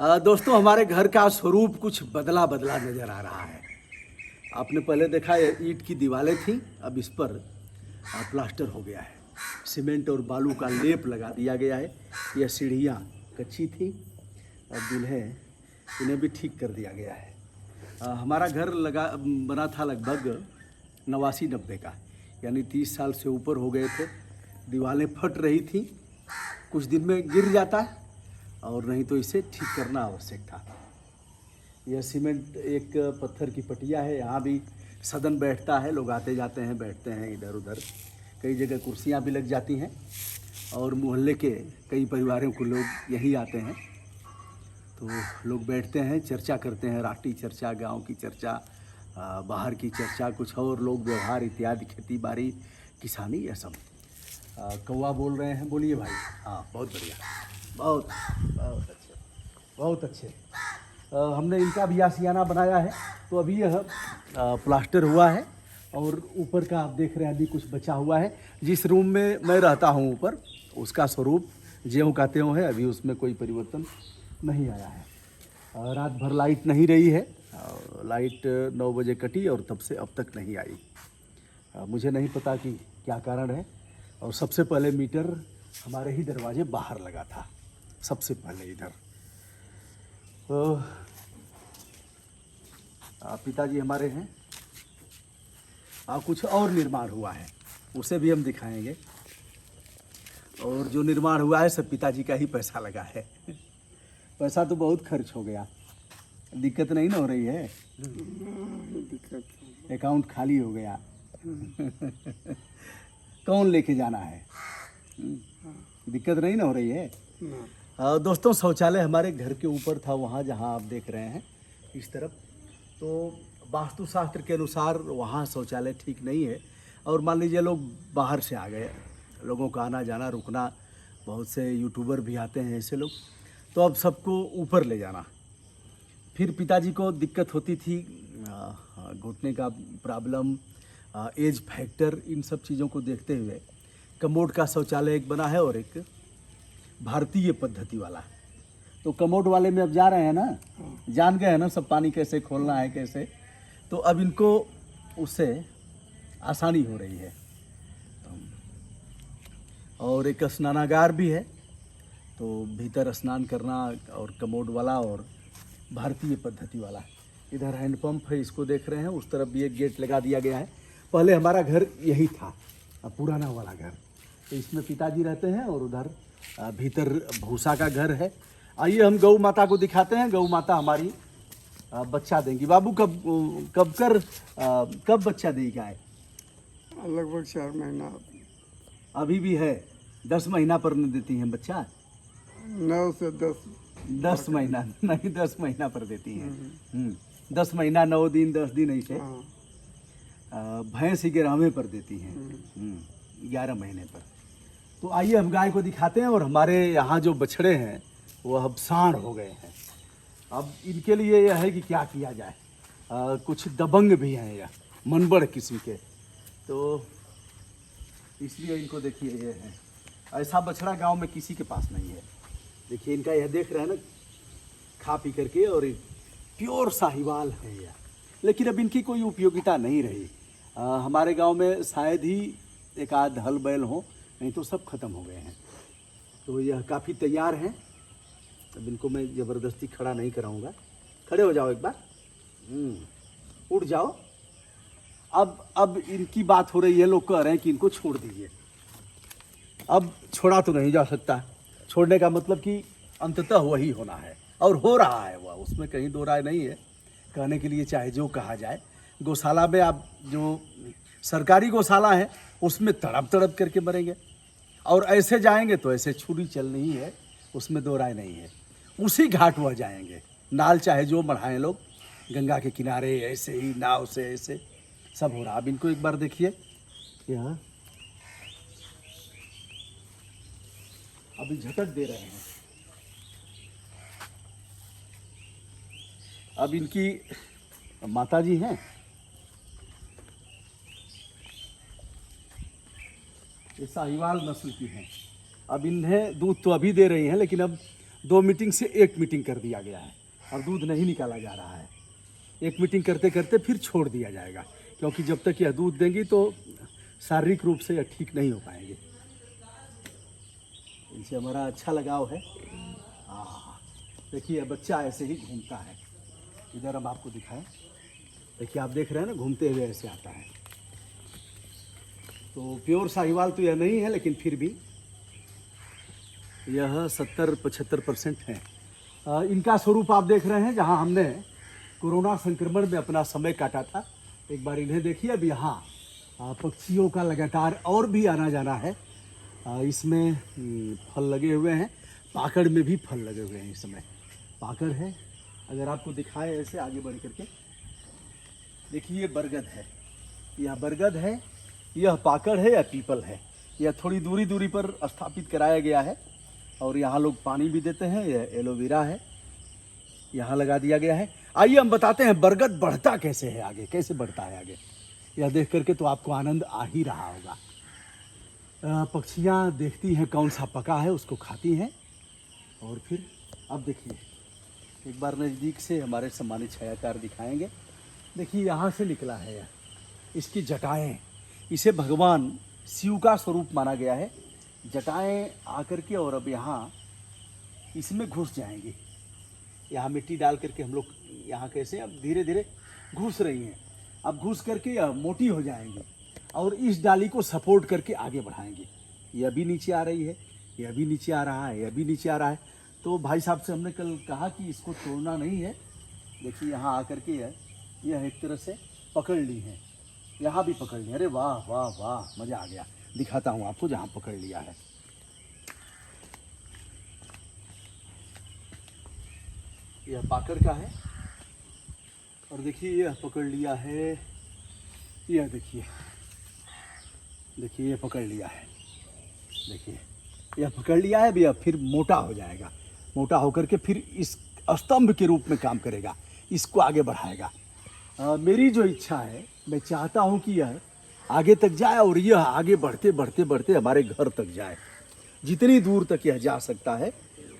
दोस्तों, हमारे घर का स्वरूप कुछ बदला बदला नजर आ रहा है। आपने पहले देखा है ईंट की दीवारें थी, अब इस पर प्लास्टर हो गया है। सीमेंट और बालू का लेप लगा दिया गया है। यह सीढ़ियाँ कच्ची थी, अब दूल्हे इन्हें भी ठीक कर दिया गया है। हमारा घर बना था लगभग 89-90 का, यानी 30 साल से ऊपर हो गए थे। दीवारें फट रही थी, कुछ दिन में गिर जाता और नहीं तो इसे ठीक करना आवश्यक था। यह सीमेंट एक पत्थर की पटिया है, यहाँ भी सदन बैठता है, लोग आते जाते हैं, बैठते हैं इधर उधर। कई जगह कुर्सियाँ भी लग जाती हैं और मोहल्ले के कई परिवारों को लोग यहीं आते हैं, तो लोग बैठते हैं, चर्चा करते हैं, राष्ट्रीय चर्चा, गांव की चर्चा, बाहर की चर्चा, कुछ और लोग व्यवहार इत्यादि, खेती बाड़ी, किसानी, यह सब। कौवा बोल रहे हैं, बोलिए भाई। हाँ, बहुत बढ़िया, बहुत बहुत अच्छे, बहुत अच्छे। हमने इनका भी आशियाना बनाया है, तो अभी यह प्लास्टर हुआ है और ऊपर का आप देख रहे हैं अभी कुछ बचा हुआ है। जिस रूम में मैं रहता हूँ ऊपर, उसका स्वरूप ज्यों का त्यों है, अभी उसमें कोई परिवर्तन नहीं आया है। रात भर लाइट नहीं रही है, लाइट 9 बजे कटी और तब से अब तक नहीं आई। मुझे नहीं पता कि क्या कारण है। और सबसे पहले मीटर हमारे ही दरवाजे बाहर लगा था, सबसे पहले इधर। तो पिताजी हमारे हैं। कुछ और निर्माण हुआ है, उसे भी हम दिखाएंगे। और जो निर्माण हुआ है सब पिताजी का ही पैसा लगा है। पैसा तो बहुत खर्च हो गया। दिक्कत नहीं ना हो रही है? दिक्कत, अकाउंट खाली हो गया। कौन लेके जाना है? दिक्कत नहीं ना हो रही है? दोस्तों, शौचालय हमारे घर के ऊपर था, वहाँ जहाँ आप देख रहे हैं इस तरफ। तो वास्तुशास्त्र के अनुसार वहाँ शौचालय ठीक नहीं है। और मान लीजिए लोग बाहर से आ गए, लोगों का आना जाना रुकना, बहुत से यूट्यूबर भी आते हैं ऐसे लोग, तो अब सबको ऊपर ले जाना। फिर पिताजी को दिक्कत होती थी, घुटने का प्रॉब्लम, एज फैक्टर, इन सब चीज़ों को देखते हुए कमोड का शौचालय एक बना है और एक भारतीय पद्धति वाला। तो कमोड वाले में अब जा रहे हैं ना, जान गए हैं ना सब, पानी कैसे खोलना है कैसे। तो अब इनको उससे आसानी हो रही है। और एक स्नानागार भी है, तो भीतर स्नान करना, और कमोड वाला और भारतीय पद्धति वाला। इधर हैंडपंप है, इसको देख रहे हैं। उस तरफ भी एक गेट लगा दिया गया है। पहले हमारा घर यही था, पुराना वाला घर, तो इसमें पिताजी रहते हैं। और उधर भीतर भूसा का घर है। आइए हम गौ माता को दिखाते हैं। गौ माता हमारी बच्चा देंगी। बाबू कब बच्चा देगी गाय? लगभग 4 महीना। अभी भी है? 10 महीना पर न देती हैं बच्चा? 9 से 10 महीना नहीं, 10 महीना पर देती हैं। 10 महीना 9 दिन 10 दिन ऐसे। भैंस 11वें पर देती हैं, 11 महीने पर। तो आइए हम गाय को दिखाते हैं। और हमारे यहाँ जो बछड़े हैं वो अब सांड हो गए हैं। अब इनके लिए यह है कि क्या किया जाए। कुछ दबंग भी हैं या मनबड़ किस्म के, तो इसलिए इनको देखिए, ये है ऐसा बछड़ा गांव में किसी के पास नहीं है। देखिए इनका, यह देख रहे हैं ना, खा पी करके, और प्योर साहिवाल है यह। लेकिन अब इनकी कोई उपयोगिता नहीं रही। हमारे गांव में शायद ही एक आध हल बैल हो, नहीं तो सब खत्म हो गए हैं। तो यह काफ़ी तैयार हैं। अब इनको मैं ज़बरदस्ती खड़ा नहीं कराऊंगा। खड़े हो जाओ एक बार, उठ जाओ। अब इनकी बात हो रही है, लोग कह रहे हैं कि इनको छोड़ दीजिए। अब छोड़ा तो नहीं जा सकता। छोड़ने का मतलब कि अंततः वही होना है, और हो रहा है वह, उसमें कहीं दो राय नहीं है। कहने के लिए चाहे जो कहा जाए, गौशाला में आप जो सरकारी गौशाला है उसमें तड़प तड़प करके मरेंगे, और ऐसे जाएंगे तो ऐसे छुरी चलनी ही है, उसमें दो राय नहीं है। उसी घाट वह जाएंगे, नाल चाहे जो बढ़ाएं लोग, गंगा के किनारे ऐसे ही नाव से ऐसे सब हो रहा। अब इनको एक बार देखिए, यहाँ अभी झटक दे रहे हैं। अब इनकी माताजी हैं, ये साहिवाल नस्ल की हैं। अब इन्हें दूध तो अभी दे रही हैं, लेकिन अब 2 मीटिंग से 1 मीटिंग कर दिया गया है और दूध नहीं निकाला जा रहा है। 1 मीटिंग करते करते फिर छोड़ दिया जाएगा, क्योंकि जब तक यह दूध देंगी तो शारीरिक रूप से यह ठीक नहीं हो पाएंगे। इनसे हमारा अच्छा लगाव है। हाँ, देखिए बच्चा ऐसे ही घूमता है। इधर हम आपको दिखाएं, देखिए आप देख रहे हैं ना, घूमते हुए ऐसे आता है। तो प्योर साहिवाल तो यह नहीं है, लेकिन फिर भी यह 70-75% है। इनका स्वरूप आप देख रहे हैं, जहां हमने कोरोना संक्रमण में अपना समय काटा था। एक बार इन्हें देखिए। अब यहाँ पक्षियों का लगातार और भी आना जाना है। इसमें फल लगे हुए हैं, पाकड़ में भी फल लगे हुए हैं। इस समय पाकड़ है। अगर आपको दिखाए ऐसे आगे बढ़ करके, देखिए ये बरगद है, यह बरगद है, यह पाकड़ है या पीपल है। यह थोड़ी दूरी पर स्थापित कराया गया है और यहाँ लोग पानी भी देते हैं। यह एलोवेरा है, यहाँ लगा दिया गया है। आइए हम बताते हैं बरगद बढ़ता कैसे है आगे, कैसे बढ़ता है आगे। यह देख करके तो आपको आनंद आ ही रहा होगा। पक्षियाँ देखती हैं कौन सा पका है, उसको खाती हैं। और फिर अब देखिए, एक बार नज़दीक से हमारे सम्मानित छायाकार दिखाएंगे। देखिए यहाँ से निकला है यह, इसकी जटाएँ, इसे भगवान शिव का स्वरूप माना गया है। जटाएँ आकर के और अब यहाँ इसमें घुस जाएंगी। यहाँ मिट्टी डाल करके हम लोग यहाँ कैसे अब धीरे धीरे घुस रही हैं। अब घुस करके यह मोटी हो जाएंगी और इस डाली को सपोर्ट करके आगे बढ़ाएंगे। यह भी नीचे आ रही है, यह भी नीचे आ रहा है, यह भी नीचे आ रहा है। तो भाई साहब से हमने कल कहा कि इसको तोड़ना नहीं है। देखिए यहाँ आकर के यह एक तरह से पकड़ ली है, यहाँ भी पकड़ ली। अरे वाह वाह वाह, मज़ा आ गया। दिखाता हूँ आपको जहाँ पकड़ लिया है। यह पाकड़ का है और देखिए यह पकड़ लिया है। यह देखिए, देखिए ये पकड़ लिया है। देखिए यह पकड़ लिया है, यह फिर मोटा हो जाएगा। मोटा होकर के फिर इस स्तंभ के रूप में काम करेगा, इसको आगे बढ़ाएगा। मेरी जो इच्छा है, मैं चाहता हूँ कि यह आगे तक जाए और यह आगे बढ़ते बढ़ते बढ़ते हमारे घर तक जाए। जितनी दूर तक यह जा सकता है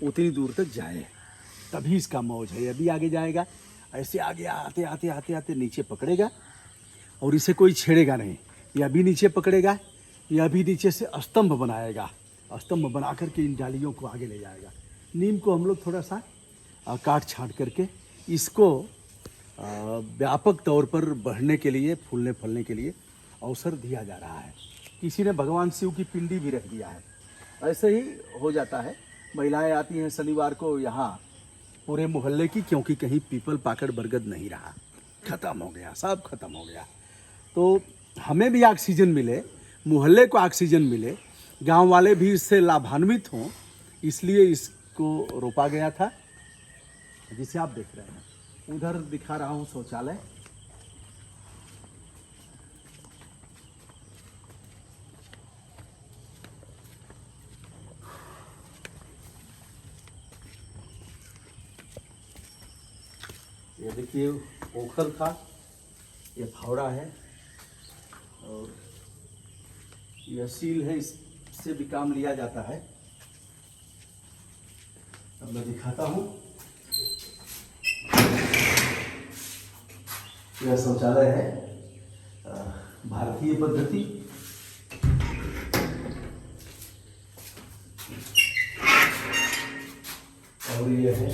उतनी दूर तक जाए, तभी इसका मौज है। यह भी आगे जाएगा, ऐसे आगे आते आते आते आते नीचे पकड़ेगा और इसे कोई छेड़ेगा नहीं। यह भी नीचे पकड़ेगा, यह भी नीचे से स्तंभ बनाएगा। स्तंभ बना करके इन डालियों को आगे ले जाएगा। नीम को हम लोग थोड़ा सा काट छाँट करके इसको व्यापक तौर पर बढ़ने के लिए, फूलने फलने के लिए अवसर दिया जा रहा है। किसी ने भगवान शिव की पिंडी भी रख दिया है। ऐसे ही हो जाता है। महिलाएं आती हैं शनिवार को यहाँ पूरे मोहल्ले की, क्योंकि कहीं पीपल पाकड़ बरगद नहीं रहा, ख़त्म हो गया, सब खत्म हो गया। तो हमें भी ऑक्सीजन मिले, मोहल्ले को ऑक्सीजन मिले, गांव वाले भी इससे लाभान्वित हों, इसलिए इसको रोपा गया था, जिसे आप देख रहे हैं। उधर दिखा रहा हूँ शौचालय। ये देखिए ओखल था, ये फावड़ा है और यह सील है, इससे भी काम लिया जाता है। अब मैं दिखाता हूँ। यह शौचालय है, भारतीय पद्धति। और यह है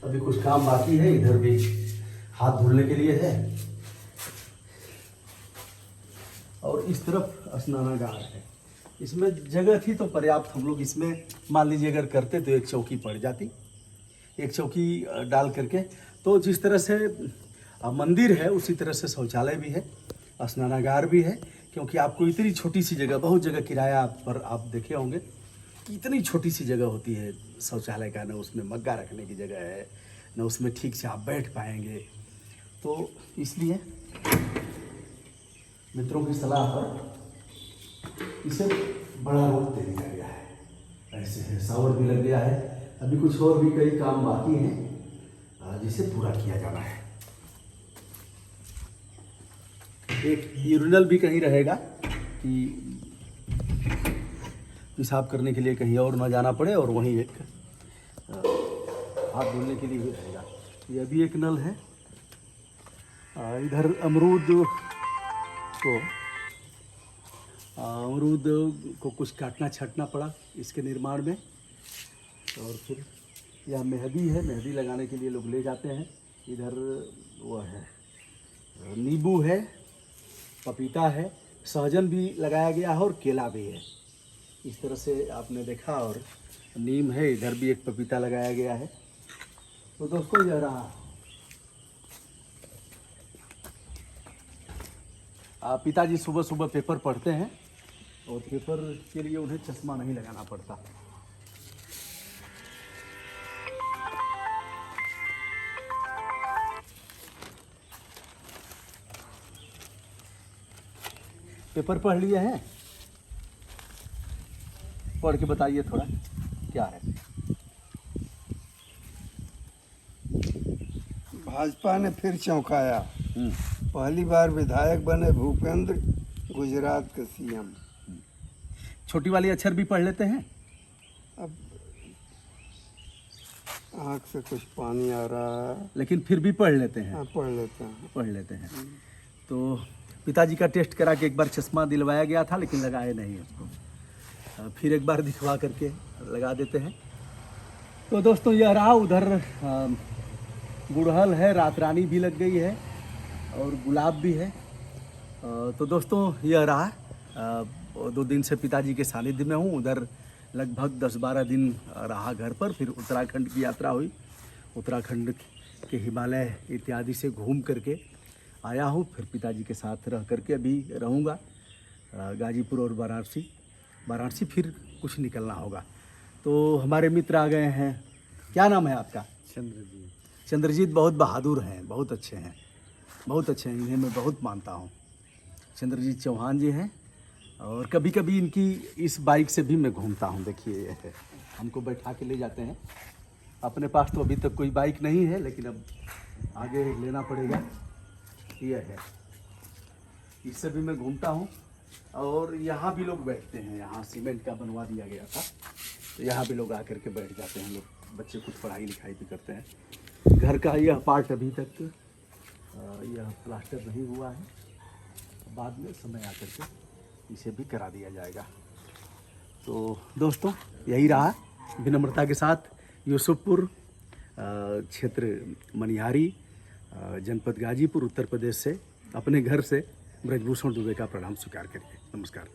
अभी कुछ काम बाकी है, इधर भी हाथ धुलने के लिए है और इस तरफ स्नानागार है। इसमें जगह थी तो पर्याप्त, हम लोग इसमें मान लीजिए अगर करते तो एक चौकी पड़ जाती, एक चौकी डाल करके। तो जिस तरह से मंदिर है उसी तरह से शौचालय भी है, स्नानागार भी है। क्योंकि आपको इतनी छोटी सी जगह, बहुत जगह किराया पर आप देखे होंगे कि इतनी छोटी सी जगह होती है शौचालय का, न उसमें मग्गा रखने की जगह है, न उसमें ठीक से आप बैठ पाएंगे। तो इसलिए मित्रों की सलाह पर इसे बड़ा रूप दे दिया गया है। ऐसे है, शावर भी लग गया है। अभी कुछ और भी कई काम बाकी हैं जिसे पूरा किया जाना है। एक यूरिनल भी कहीं रहेगा कि पेशाब करने के लिए कहीं और ना जाना पड़े, और वहीं एक हाथ धोने के लिए भी रहेगा। यह भी एक नल है। इधर अमरूद को कुछ काटना छाटना पड़ा इसके निर्माण में। और फिर यह मेहंदी है, मेहंदी लगाने के लिए लोग ले जाते हैं। इधर वो है, नींबू है, पपीता है, सहजन भी लगाया गया है और केला भी है। इस तरह से आपने देखा। और नीम है, इधर भी एक पपीता लगाया गया है। तो दोस्तों यह रहा। पिताजी सुबह सुबह पेपर पढ़ते हैं, और पेपर के लिए उन्हें चश्मा नहीं लगाना पड़ता। पेपर पढ़ लिए हैं? पढ़ के बताइए थोड़ा क्या है। भाजपा ने फिर चौंकाया, पहली बार विधायक बने भूपेंद्र, गुजरात के सीएम। छोटी वाली अक्षर भी पढ़ लेते हैं? अब आँख से कुछ पानी आ रहा है। लेकिन फिर भी पढ़ लेते हैं? हाँ, पढ़ लेते हैं। पढ़ लेते हैं। तो पिताजी का टेस्ट करा के एक बार चश्मा दिलवाया गया था, लेकिन लगाए नहीं उसको। फिर एक बार दिखवा करके लगा देते हैं। तो दोस्तों यह रहा। उधर गुड़हल है, रात रानी भी लग गई है, और गुलाब भी है। तो दोस्तों यह रहा। 2 दिन से पिताजी के सानिध्य में हूँ। उधर लगभग 10-12 दिन रहा घर पर। फिर उत्तराखंड की यात्रा हुई। उत्तराखंड के हिमालय इत्यादि से घूम करके आया हूँ। फिर पिताजी के साथ रह करके अभी रहूँगा गाजीपुर और वाराणसी फिर कुछ निकलना होगा। तो हमारे मित्र आ गए हैं। क्या नाम है आपका? चंद्रजीत बहुत बहादुर हैं, बहुत अच्छे हैं, बहुत अच्छे हैं। इन्हें मैं बहुत मानता हूँ। चंद्रजीत चौहान जी हैं। और कभी कभी इनकी इस बाइक से भी मैं घूमता हूँ। देखिए ये है, हमको बैठा के ले जाते हैं। अपने पास तो अभी तक कोई बाइक नहीं है, लेकिन अब आगे लेना पड़ेगा। ये है, इससे भी मैं घूमता हूँ। और यहाँ भी लोग बैठते हैं। यहाँ सीमेंट का बनवा दिया गया था, तो यहाँ भी लोग आकर के बैठ जाते हैं। लोग बच्चे कुछ पढ़ाई लिखाई भी करते हैं। घर का यह पार्ट अभी तक यह प्लास्टर नहीं हुआ है। बाद में समय आकर के इसे भी करा दिया जाएगा। तो दोस्तों यही रहा। विनम्रता के साथ यूसुफपुर क्षेत्र मनिहारी, जनपद गाजीपुर, उत्तर प्रदेश से अपने घर से ब्रजभूषण दुबे का प्रणाम स्वीकार करिए। नमस्कार।